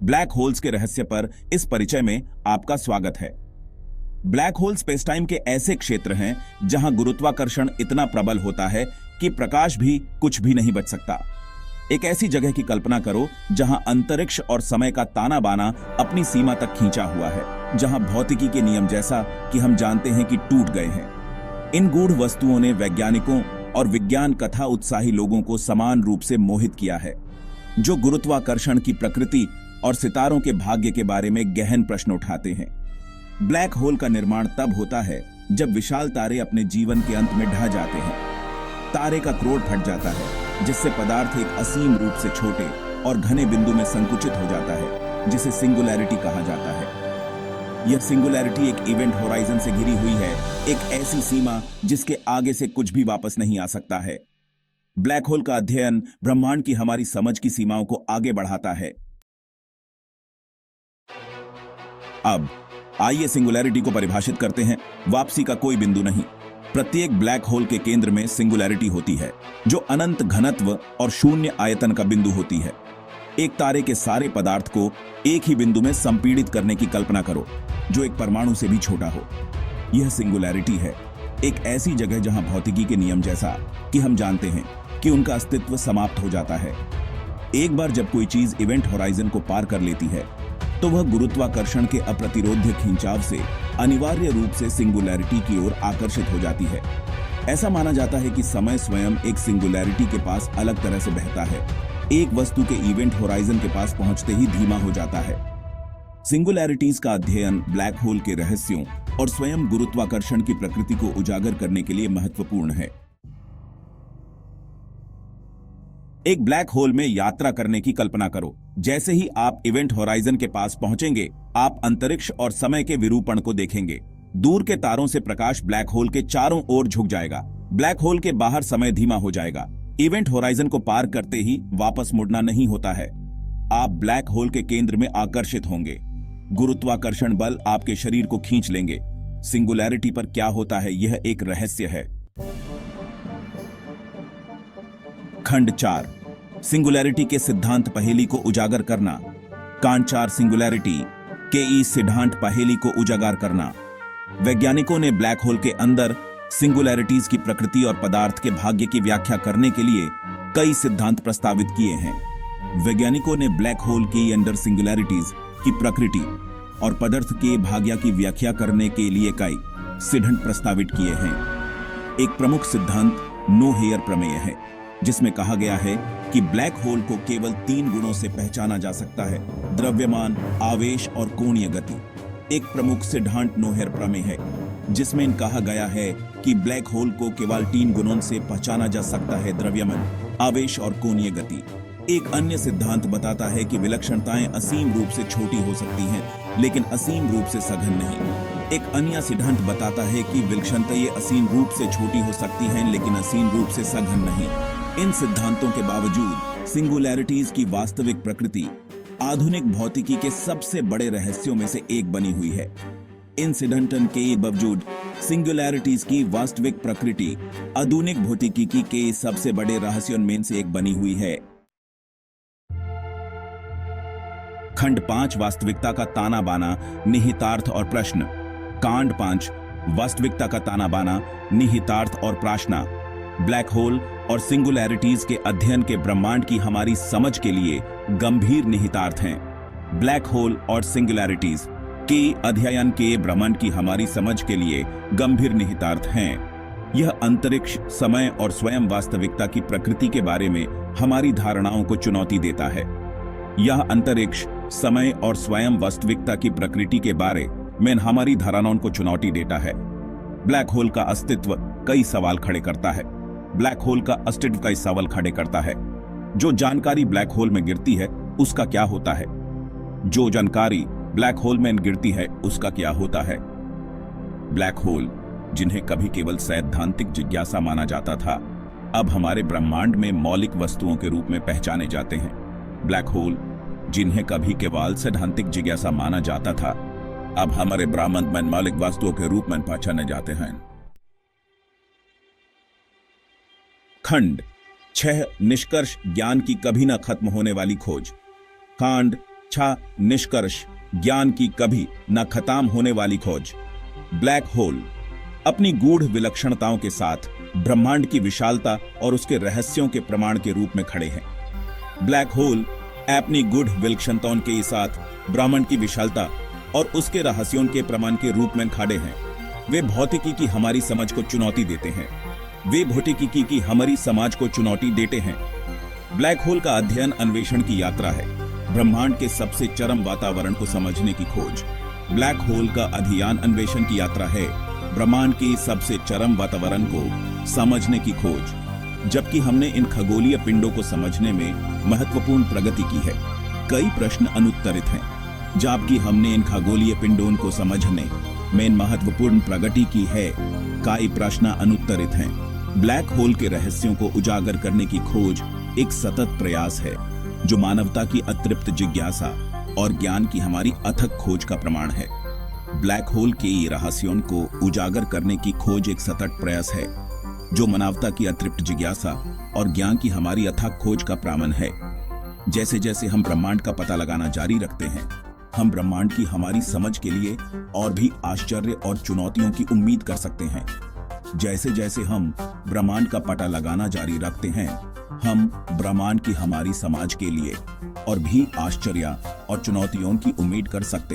Black holes के रहस्य पर इस परिचय में आपका स्वागत है। ब्लैक होल स्पेस टाइम के ऐसे क्षेत्र हैं जहां गुरुत्वाकर्षण इतना प्रबल होता है कि प्रकाश भी कुछ भी नहीं बच सकता। एक ऐसी जगह की कल्पना करो जहां अंतरिक्ष और समय का ताना बाना अपनी सीमा तक खींचा हुआ है, जहां भौतिकी के नियम जैसा कि हम जानते हैं कि टूट गए हैं। इन गूढ़ वस्तुओं ने वैज्ञानिकों और विज्ञान कथा उत्साही लोगों को समान रूप से मोहित किया है, जो गुरुत्वाकर्षण की प्रकृति और सितारों के भाग्य के बारे में गहन प्रश्न उठाते हैं। ब्लैक होल का निर्माण तब होता है जब विशाल तारे अपने जीवन के अंत में ढह जाते हैं। तारे का क्रोड फट जाता है, जिससे पदार्थ एक असीम रूप से छोटे और घने बिंदु में संकुचित हो जाता है, जिसे सिंगुलैरिटी कहा जाता है। यह सिंगुलैरिटी एक इवेंट होराइजन से घिरी हुई है, एक ऐसी सीमा जिसके आगे से कुछ भी वापस नहीं आ सकता है। ब्लैक होल का अध्ययन ब्रह्मांड की हमारी समझ की सीमाओं को आगे बढ़ाता है। अब आइए सिंगुलैरिटी को परिभाषित करते हैं। वापसी का कोई बिंदु नहीं। प्रत्येक ब्लैक होल के केंद्र में सिंगुलैरिटी होती है, जो अनंत घनत्व और शून्य आयतन का बिंदु होती है। एक तारे के सारे पदार्थ को एक ही बिंदु में संपीड़ित करने की कल्पना करो, जो एक परमाणु से भी छोटा हो। यह सिंगुलैरिटी है, एक ऐसी जगह जहां भौतिकी के नियम जैसा कि हम जानते हैं कि उनका अस्तित्व समाप्त हो जाता है। एक बार जब कोई चीज इवेंट होराइजन को पार कर लेती है, तो वह गुरुत्वाकर्षण के अप्रतिरोध्य खिंचाव से अनिवार्य रूप से सिंगुलैरिटी की ओर आकर्षित हो जाती है। ऐसा माना जाता है कि समय स्वयं एक सिंगुलैरिटी के पास अलग तरह से बहता है, एक वस्तु के इवेंट होराइजन के पास पहुंचते ही धीमा हो जाता है। सिंगुलैरिटीज का अध्ययन ब्लैक होल के रहस्यों और स्वयं गुरुत्वाकर्षण की प्रकृति को उजागर करने के लिए महत्वपूर्ण है। एक ब्लैक होल में यात्रा करने की कल्पना करो। जैसे ही आप इवेंट होराइजन के पास पहुंचेंगे, आप अंतरिक्ष और समय के विरूपण को देखेंगे। दूर के तारों से प्रकाश ब्लैक होल के चारों ओर झुक जाएगा। ब्लैक होल के बाहर समय धीमा हो जाएगा। इवेंट होराइजन को पार करते ही वापस मुड़ना नहीं होता है। आप ब्लैक होल के केंद्र में आकर्षित होंगे। गुरुत्वाकर्षण बल आपके शरीर को खींच लेंगे। सिंगुलैरिटी पर क्या होता है, यह एक रहस्य है। खंड 4, सिंगुलैरिटी के सिद्धांत पहेली को उजागर करना। कांड 4, सिंगुलैरिटी के इस सिद्धांत पहेली को उजागर करना। वैज्ञानिकों ने ब्लैक होल के अंदर सिंगुलैरिटीज की प्रकृति और पदार्थ के भाग्य की व्याख्या करने के लिए कई सिद्धांत प्रस्तावित किए हैं। वैज्ञानिकों ने ब्लैक होल के अंदर सिंगुलैरिटीज की प्रकृति और पदार्थ के भाग्य की व्याख्या करने के लिए कई सिद्धांत प्रस्तावित किए हैं। एक प्रमुख सिद्धांत नो हेयर प्रमेय है, जिसमें कहा गया है कि ब्लैक होल को केवल 3 गुणों से पहचाना जा सकता है: द्रव्यमान, आवेश और कोणीय गति। एक प्रमुख सिद्धांत नो हेयर प्रमेय है, जिसमें कहा गया है कि ब्लैक होल को केवल 3 गुणों से पहचाना जा सकता है: द्रव्यमान, आवेश और कोणीय गति। एक अन्य सिद्धांत बताता है कि विलक्षणताएं असीम रूप से छोटी हो सकती हैं, लेकिन असीम रूप से सघन नहीं। एक अन्य सिद्धांत बताता है कि विलक्षणताएं असीम रूप से छोटी हो सकती हैं, लेकिन असीम रूप से सघन नहीं। इन सिद्धांतों के बावजूद सिंगुलैरिटीज की वास्तविक प्रकृति आधुनिक भौतिकी के सबसे बड़े रहस्यों में से एक बनी हुई है। इन सिद्धांतों के बावजूद सिंगुलैरिटीज की वास्तविक प्रकृति आधुनिक भौतिकी के सबसे बड़े रहस्यों में से एक बनी हुई है। खंड 5, वास्तविकता का ताना बाना, निहितार्थ और प्रश्न। कांड 5, वास्तविकता का ताना बाना, निहितार्थ और प्रश्न। ब्लैक होल और सिंगुलैरिटीज के अध्ययन के ब्रह्मांड की हमारी समझ के लिए गंभीर निहितार्थ हैं। ब्लैक होल और सिंगुलैरिटीज के अध्ययन के ब्रह्मांड की हमारी समझ के लिए गंभीर निहितार्थ हैं। यह अंतरिक्ष, समय और स्वयं वास्तविकता की प्रकृति के बारे में हमारी धारणाओं को चुनौती देता है। यह अंतरिक्ष, समय और स्वयं वास्तविकता की प्रकृति के बारे में हमारी धारणाओं को चुनौती देता है। ब्लैक होल का अस्तित्व कई सवाल खड़े करता है। ब्लैक होल का अस्तित्व कई सवाल खड़े करता है। जो जानकारी ब्लैक होल में गिरती है, उसका क्या होता है? जो जानकारी ब्लैक होल में गिरती है, उसका क्या होता है? ब्लैक होल, जिन्हें कभी केवल सैद्धांतिक जिज्ञासा माना जाता था, अब हमारे ब्रह्मांड में मौलिक वस्तुओं के रूप में पहचाने जाते हैं। ब्लैक होल, जिन्हें कभी केवल सैद्धांतिक जिज्ञासा माना जाता था, अब हमारे ब्रह्मांड में मौलिक वस्तुओं के रूप में पहचाने जाते हैं। खंड 6, निष्कर्ष, ज्ञान की कभी न खत्म होने वाली खोज। कांड अच्छा निष्कर्ष, ज्ञान की कभी न खत्म होने वाली खोज। ब्लैक होल अपनी गूढ़ विलक्षणताओं के साथ ब्रह्मांड की विशालता और उसके रहस्यों के प्रमाण के रूप में खड़े हैं। ब्लैक होल अपनी गूढ़ विलक्षणताओं के साथ ब्रह्मांड की विशालता और उसके रहस्यों के प्रमाण के रूप में खड़े हैं। वे भौतिकी की हमारी समझ को चुनौती देते हैं। वे भौतिकी की हमारी समाज को चुनौती देते हैं। ब्लैक होल का अध्ययन अन्वेषण की यात्रा है, ब्रह्मांड के सबसे चरम वातावरण को समझने की खोज। ब्लैक होल का अध्ययन अन्वेषण की यात्रा है, ब्रह्मांड के सबसे चरम वातावरण को समझने की खोज। जबकि हमने इन खगोलीय पिंडों को समझने में महत्वपूर्ण प्रगति की है, कई प्रश्न अनुत्तरित हैं। जबकि हमने इन खगोलीय पिंडों को समझने में महत्वपूर्ण प्रगति की है, कई प्रश्न अनुत्तरित हैं। ब्लैक होल के रहस्यों को उजागर करने की खोज एक सतत प्रयास है, जो मानवता की अतृप्त जिज्ञासा और ज्ञान की हमारी अथक खोज का प्रमाण है। ब्लैक होल के रहस्यों को उजागर करने की खोज एक सतत प्रयास है, जो मानवता की अतृप्त जिज्ञासा और ज्ञान की हमारी अथक खोज का प्रमाण है। जैसे जैसे हम ब्रह्मांड का पता लगाना जारी रखते हैं, हम ब्रह्मांड की हमारी समझ के लिए और भी आश्चर्य और चुनौतियों की उम्मीद कर सकते हैं। जैसे जैसे हम ब्रह्मांड का पता लगाना जारी रखते हैं, हम ब्रह्मांड की हमारी समाज के लिए और भी आश्चर्य और चुनौतियों की उम्मीद कर सकते हैं।